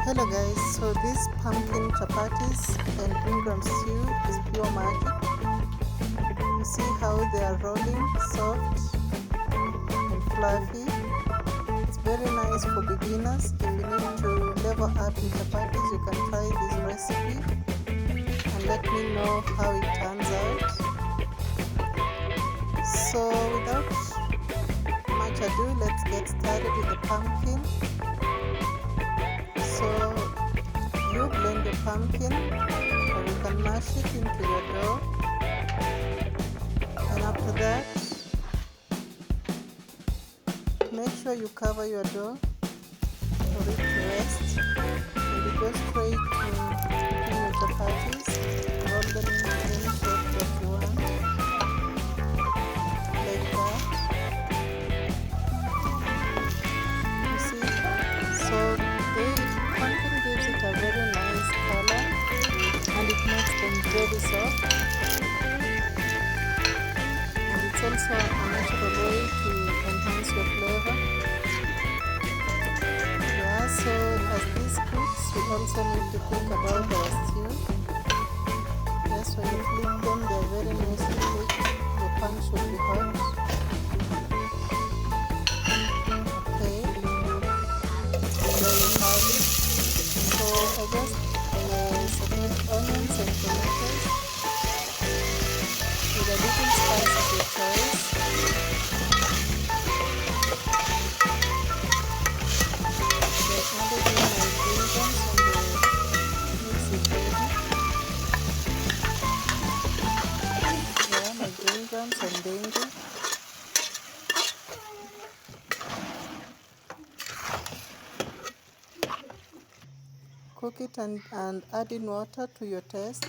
Hello guys, so this pumpkin chapatis and green gram stew is pure magic. You see how they are rolling, soft and fluffy. It's very nice for beginners. If you need to level up in chapatis, you can try this recipe and let me know how it turns out. So without much ado, let's get started with the pumpkin. So you blend the pumpkin, or you can mash it into your dough, and after that make sure you cover your dough for it to rest, and you go straight to cooking your chapatis. Roll them into any shape that you want, like that. You see, so the pumpkin gives it a very nice color and it makes them very soft, and it's also a natural way to enhance your flavor. Yeah, so as this cooks, we also need to think about our stew. Yes, when you flip them, they're very nicely cooked. The pan should be hot. Okay, and there you have it. So I just sauteed onions and tomatoes with a little spice of your choice. I added in my green grams and the mix is ready. Yeah, my green grams and dengue. Cook it and add in water to your taste.